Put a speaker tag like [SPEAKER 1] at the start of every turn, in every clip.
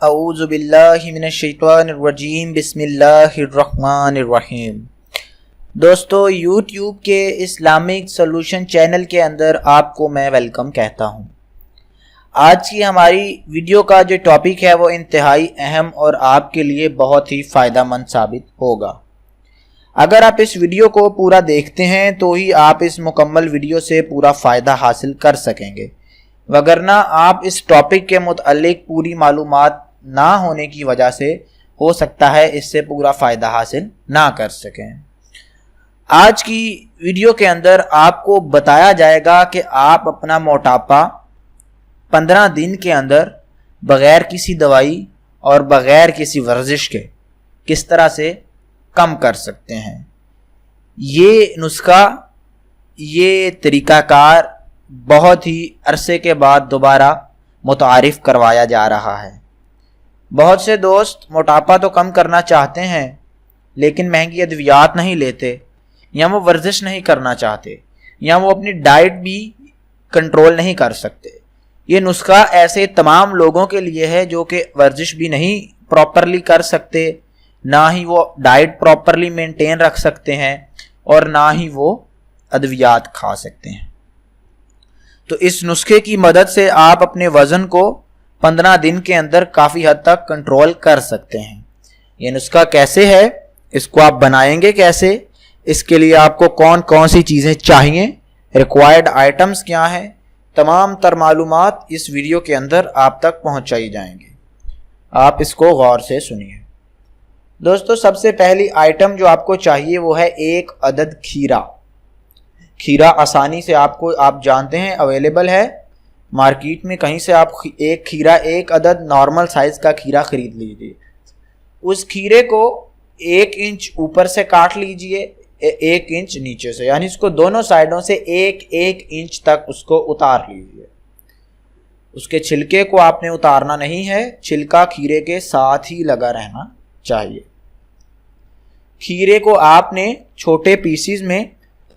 [SPEAKER 1] اعوذ باللہ من الشیطان الرجیم بسم اللہ الرحمن الرحیم۔ دوستو، یوٹیوب کے اسلامک سولوشن چینل کے اندر آپ کو میں ویلکم کہتا ہوں۔ آج کی ہماری ویڈیو کا جو ٹاپک ہے وہ انتہائی اہم اور آپ کے لیے بہت ہی فائدہ مند ثابت ہوگا۔ اگر آپ اس ویڈیو کو پورا دیکھتے ہیں تو ہی آپ اس مکمل ویڈیو سے پورا فائدہ حاصل کر سکیں گے، وگرنہ آپ اس ٹاپک کے متعلق پوری معلومات نہ ہونے کی وجہ سے ہو سکتا ہے اس سے پورا فائدہ حاصل نہ کر سکیں۔ آج کی ویڈیو کے اندر آپ کو بتایا جائے گا کہ آپ اپنا موٹاپا 15 دن کے اندر بغیر کسی دوائی اور بغیر کسی ورزش کے کس طرح سے کم کر سکتے ہیں۔ یہ نسخہ، یہ طریقہ کار بہت ہی عرصے کے بعد دوبارہ متعارف کروایا جا رہا ہے۔ بہت سے دوست موٹاپا تو کم کرنا چاہتے ہیں لیکن مہنگی ادویات نہیں لیتے، یا وہ ورزش نہیں کرنا چاہتے، یا وہ اپنی ڈائٹ بھی کنٹرول نہیں کر سکتے۔ یہ نسخہ ایسے تمام لوگوں کے لیے ہے جو کہ ورزش بھی نہیں پراپرلی کر سکتے، نہ ہی وہ ڈائٹ پراپرلی مینٹین رکھ سکتے ہیں، اور نہ ہی وہ ادویات کھا سکتے ہیں۔ تو اس نسخے کی مدد سے آپ اپنے وزن کو 15 دن کے اندر کافی حد تک کنٹرول کر سکتے ہیں۔ یہ نسخہ کیسے ہے، اس کو آپ بنائیں گے کیسے، اس کے لیے آپ کو کون کون سی چیزیں چاہیے، ریکوائرڈ آئٹمز کیا ہیں، تمام تر معلومات اس ویڈیو کے اندر آپ تک پہنچائی جائیں گے۔ آپ اس کو غور سے سنیے۔ دوستو، سب سے پہلی آئٹم جو آپ کو چاہیے وہ ہے 1 عدد کھیرا۔ کھیرا آسانی سے آپ جانتے ہیں اویلیبل ہے مارکیٹ میں، کہیں سے آپ ایک عدد نارمل سائز کا کھیرا خرید لیجیے۔ اس کھیرے کو 1 انچ اوپر سے کاٹ لیجیے، 1 انچ نیچے سے، یعنی اس کو دونوں سائڈوں سے 1 انچ تک اس کو اتار لیجیے۔ اس کے چھلکے کو آپ نے اتارنا نہیں ہے، چھلکا کھیرے کے ساتھ ہی لگا رہنا چاہیے۔ کھیرے کو آپ نے چھوٹے پیسز میں،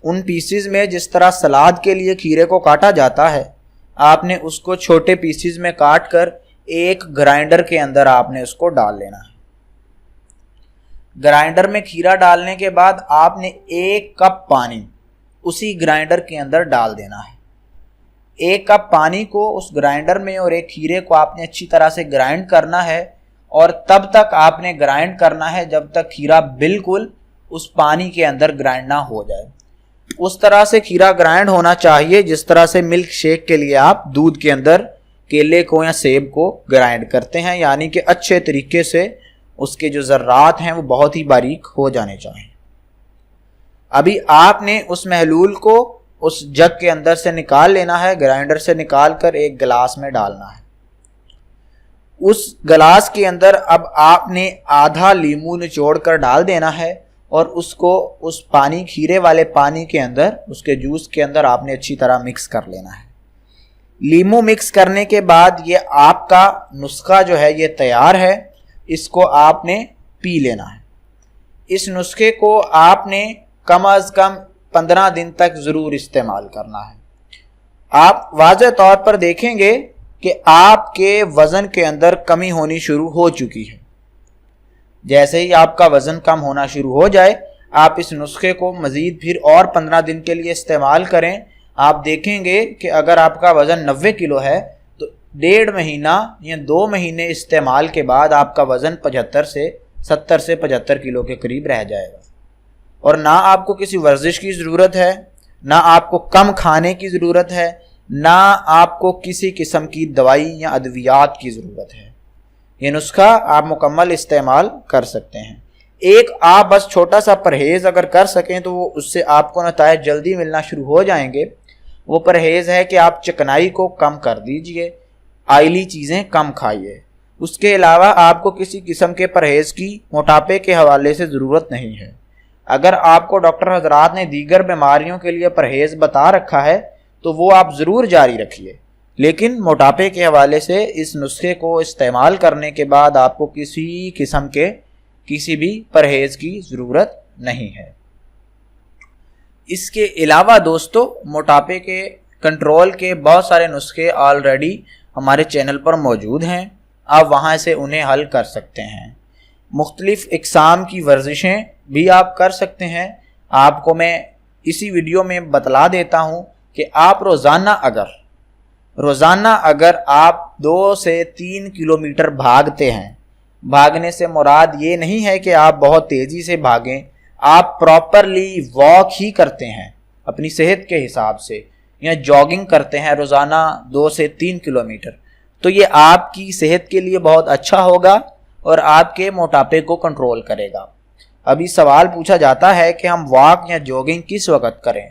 [SPEAKER 1] ان پیسز میں جس طرح سلاد کے لیے کھیرے کو کاٹا جاتا ہے، آپ نے اس کو چھوٹے پیسز میں کاٹ کر ایک گرائنڈر کے اندر آپ نے اس کو ڈال لینا ہے۔ گرائنڈر میں کھیرا ڈالنے کے بعد آپ نے 1 کپ پانی اسی گرائنڈر کے اندر ڈال دینا ہے۔ 1 کپ پانی کو اس گرائنڈر میں اور ایک کھیرے کو آپ نے اچھی طرح سے گرائنڈ کرنا ہے، اور تب تک آپ نے گرائنڈ کرنا ہے جب تک کھیرا بالکل اس پانی کے اندر گرائنڈ نہ ہو جائے۔ اس طرح سے کھیرا گرائنڈ ہونا چاہیے جس طرح سے ملک شیک کے لیے آپ دودھ کے اندر کیلے کو یا سیب کو گرائنڈ کرتے ہیں، یعنی کہ اچھے طریقے سے اس کے جو ذرات ہیں وہ بہت ہی باریک ہو جانے چاہیے۔ ابھی آپ نے اس محلول کو اس جگ کے اندر سے نکال لینا ہے، گرائنڈر سے نکال کر ایک گلاس میں ڈالنا ہے۔ اس گلاس کے اندر اب آپ نے آدھا لیمو نچوڑ کر ڈال دینا ہے، اور اس کو اس پانی، کھیرے والے پانی کے اندر، اس کے جوس کے اندر آپ نے اچھی طرح مکس کر لینا ہے۔ لیمو مکس کرنے کے بعد یہ آپ کا نسخہ جو ہے یہ تیار ہے، اس کو آپ نے پی لینا ہے۔ اس نسخے کو آپ نے کم از کم 15 دن تک ضرور استعمال کرنا ہے۔ آپ واضح طور پر دیکھیں گے کہ آپ کے وزن کے اندر کمی ہونی شروع ہو چکی ہے۔ جیسے ہی آپ کا وزن کم ہونا شروع ہو جائے، آپ اس نسخے کو مزید پھر اور 15 دن کے لیے استعمال کریں۔ آپ دیکھیں گے کہ اگر آپ کا وزن 90 کلو ہے تو 1.5 مہینہ یا 2 مہینے استعمال کے بعد آپ کا وزن 70 سے 75 کلو کے قریب رہ جائے گا، اور نہ آپ کو کسی ورزش کی ضرورت ہے، نہ آپ کو کم کھانے کی ضرورت ہے، نہ آپ کو کسی قسم کی دوائی یا ادویات کی ضرورت ہے۔ یہ نسخہ آپ مکمل استعمال کر سکتے ہیں۔ آپ بس چھوٹا سا پرہیز اگر کر سکیں تو وہ اس سے آپ کو نتائج جلدی ملنا شروع ہو جائیں گے۔ وہ پرہیز ہے کہ آپ چکنائی کو کم کر دیجئے، آئلی چیزیں کم کھائیے۔ اس کے علاوہ آپ کو کسی قسم کے پرہیز کی موٹاپے کے حوالے سے ضرورت نہیں ہے۔ اگر آپ کو ڈاکٹر حضرات نے دیگر بیماریوں کے لیے پرہیز بتا رکھا ہے تو وہ آپ ضرور جاری رکھیے، لیکن موٹاپے کے حوالے سے اس نسخے کو استعمال کرنے کے بعد آپ کو کسی قسم کے کسی بھی پرہیز کی ضرورت نہیں ہے۔ اس کے علاوہ دوستو، موٹاپے کے کنٹرول کے بہت سارے نسخے آلریڈی ہمارے چینل پر موجود ہیں۔ آپ وہاں سے انہیں حل کر سکتے ہیں۔ مختلف اقسام کی ورزشیں بھی آپ کر سکتے ہیں۔ آپ کو میں اسی ویڈیو میں بتلا دیتا ہوں کہ آپ روزانہ اگر آپ 2 سے 3 کلومیٹر بھاگتے ہیں، بھاگنے سے مراد یہ نہیں ہے کہ آپ بہت تیزی سے بھاگیں، آپ پراپرلی واک ہی کرتے ہیں اپنی صحت کے حساب سے، یا جاگنگ کرتے ہیں روزانہ 2 سے 3 کلومیٹر، تو یہ آپ کی صحت کے لیے بہت اچھا ہوگا اور آپ کے موٹاپے کو کنٹرول کرے گا۔ ابھی سوال پوچھا جاتا ہے کہ ہم واک یا جاگنگ کس وقت کریں،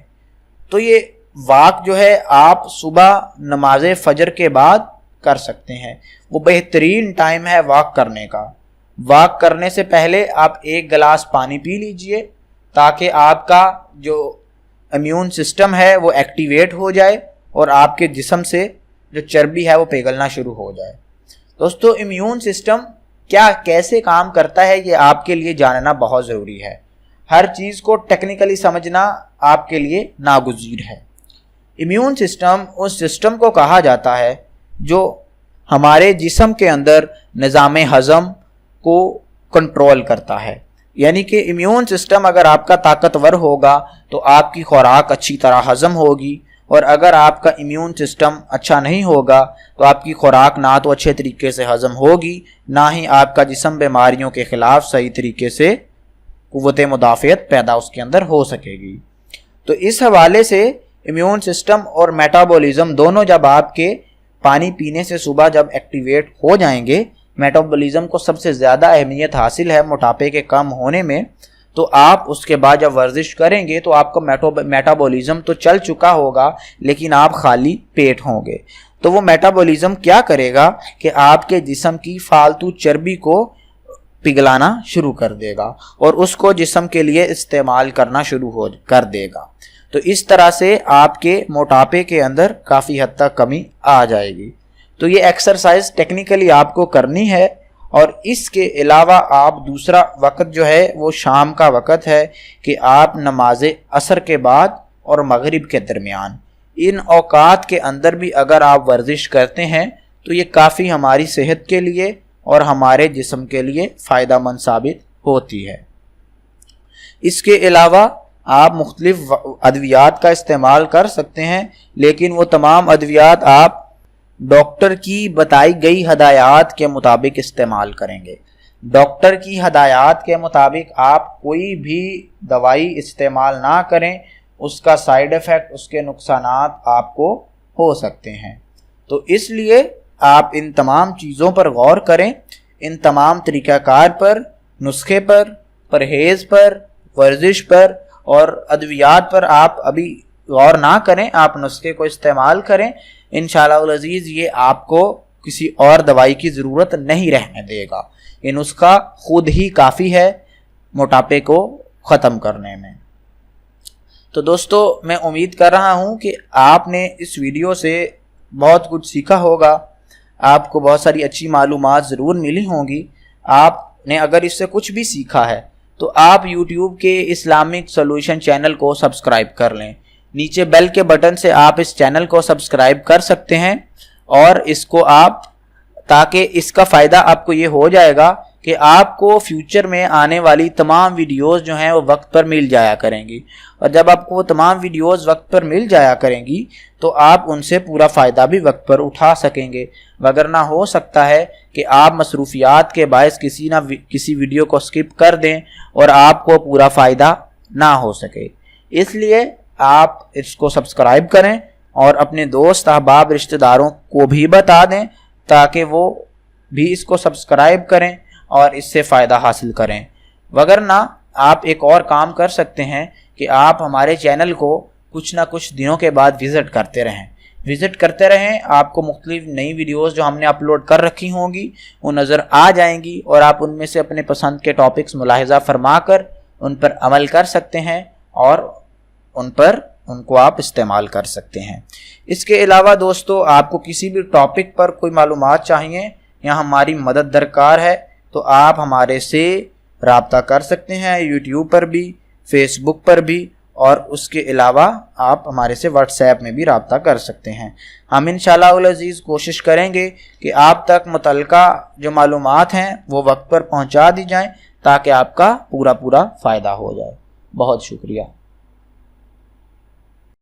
[SPEAKER 1] تو یہ واک جو ہے آپ صبح نماز فجر کے بعد کر سکتے ہیں، وہ بہترین ٹائم ہے واک کرنے کا۔ واک کرنے سے پہلے آپ 1 گلاس پانی پی لیجئے تاکہ آپ کا جو امیون سسٹم ہے وہ ایکٹیویٹ ہو جائے اور آپ کے جسم سے جو چربی ہے وہ پگھلنا شروع ہو جائے۔ دوستو، امیون سسٹم کیسے کام کرتا ہے یہ آپ کے لیے جاننا بہت ضروری ہے۔ ہر چیز کو ٹیکنیکلی سمجھنا آپ کے لیے ناگزیر ہے۔ امیون سسٹم اس سسٹم کو کہا جاتا ہے جو ہمارے جسم کے اندر نظام ہضم کو کنٹرول کرتا ہے، یعنی کہ امیون سسٹم اگر آپ کا طاقتور ہوگا تو آپ کی خوراک اچھی طرح ہضم ہوگی، اور اگر آپ کا امیون سسٹم اچھا نہیں ہوگا تو آپ کی خوراک نہ تو اچھے طریقے سے ہضم ہوگی، نہ ہی آپ کا جسم بیماریوں کے خلاف صحیح طریقے سے قوت مدافعت پیدا اس کے اندر ہو سکے گی۔ تو اس حوالے سے امیون سسٹم اور میٹابولزم دونوں جب آپ کے پانی پینے سے صبح جب ایکٹیویٹ ہو جائیں گے، میٹابولزم کو سب سے زیادہ اہمیت حاصل ہے موٹاپے کے کم ہونے میں، تو آپ اس کے بعد جب ورزش کریں گے تو آپ کا میٹابولزم تو چل چکا ہوگا لیکن آپ خالی پیٹ ہوں گے۔ تو وہ میٹابولزم کیا کرے گا کہ آپ کے جسم کی فالتو چربی کو پگھلانا شروع کر دے گا اور اس کو جسم کے لیے استعمال کرنا شروع کر دے گا۔ تو اس طرح سے آپ کے موٹاپے کے اندر کافی حد تک کمی آ جائے گی۔ تو یہ ایکسرسائز ٹیکنیکلی آپ کو کرنی ہے، اور اس کے علاوہ آپ دوسرا وقت جو ہے وہ شام کا وقت ہے کہ آپ نماز عصر کے بعد اور مغرب کے درمیان ان اوقات کے اندر بھی اگر آپ ورزش کرتے ہیں تو یہ کافی ہماری صحت کے لیے اور ہمارے جسم کے لیے فائدہ مند ثابت ہوتی ہے۔ اس کے علاوہ آپ مختلف ادویات کا استعمال کر سکتے ہیں، لیکن وہ تمام ادویات آپ ڈاکٹر کی بتائی گئی ہدایات کے مطابق استعمال کریں گے۔ ڈاکٹر کی ہدایات کے مطابق آپ کوئی بھی دوائی استعمال نہ کریں، اس کا سائیڈ ایفیکٹ، اس کے نقصانات آپ کو ہو سکتے ہیں۔ تو اس لیے آپ ان تمام چیزوں پر غور کریں، ان تمام طریقہ کار پر، نسخے پر، پرہیز پر، ورزش پر اور ادویات پر آپ ابھی غور نہ کریں، آپ نسخے کو استعمال کریں۔ انشاءاللہ العزیز یہ آپ کو کسی اور دوائی کی ضرورت نہیں رہنے دے گا، یہ نسخہ خود ہی کافی ہے موٹاپے کو ختم کرنے میں۔ تو دوستو، میں امید کر رہا ہوں کہ آپ نے اس ویڈیو سے بہت کچھ سیکھا ہوگا، آپ کو بہت ساری اچھی معلومات ضرور ملی ہوں گی۔ آپ نے اگر اس سے کچھ بھی سیکھا ہے تو آپ یوٹیوب کے اسلامک سولوشن چینل کو سبسکرائب کر لیں، نیچے بیل کے بٹن سے آپ اس چینل کو سبسکرائب کر سکتے ہیں، اور اس کو آپ تاکہ اس کا فائدہ آپ کو یہ ہو جائے گا کہ آپ کو فیوچر میں آنے والی تمام ویڈیوز جو ہیں وہ وقت پر مل جایا کریں گی، اور جب آپ کو وہ تمام ویڈیوز وقت پر مل جایا کریں گی تو آپ ان سے پورا فائدہ بھی وقت پر اٹھا سکیں گے، وگرنہ ہو سکتا ہے کہ آپ مصروفیات کے باعث کسی ویڈیو کو سکپ کر دیں اور آپ کو پورا فائدہ نہ ہو سکے۔ اس لیے آپ اس کو سبسکرائب کریں اور اپنے دوست احباب رشتہ داروں کو بھی بتا دیں تاکہ وہ بھی اس کو سبسکرائب کریں اور اس سے فائدہ حاصل کریں۔ وگرنہ آپ ایک اور کام کر سکتے ہیں کہ آپ ہمارے چینل کو کچھ نہ کچھ دنوں کے بعد وزٹ کرتے رہیں، آپ کو مختلف نئی ویڈیوز جو ہم نے اپلوڈ کر رکھی ہوں گی وہ نظر آ جائیں گی، اور آپ ان میں سے اپنے پسند کے ٹاپکس ملاحظہ فرما کر ان پر عمل کر سکتے ہیں اور ان کو آپ استعمال کر سکتے ہیں۔ اس کے علاوہ دوستو، آپ کو کسی بھی ٹاپک پر کوئی معلومات چاہیے یا ہماری مدد درکار ہے تو آپ ہمارے سے رابطہ کر سکتے ہیں، یوٹیوب پر بھی، فیس بک پر بھی اور اس کے علاوہ آپ ہمارے سے واٹس ایپ میں بھی رابطہ کر سکتے ہیں۔ ہم انشاءاللہ العزیز کوشش کریں گے کہ آپ تک متعلقہ جو معلومات ہیں وہ وقت پر پہنچا دی جائیں تاکہ آپ کا پورا فائدہ ہو جائے۔ بہت شکریہ۔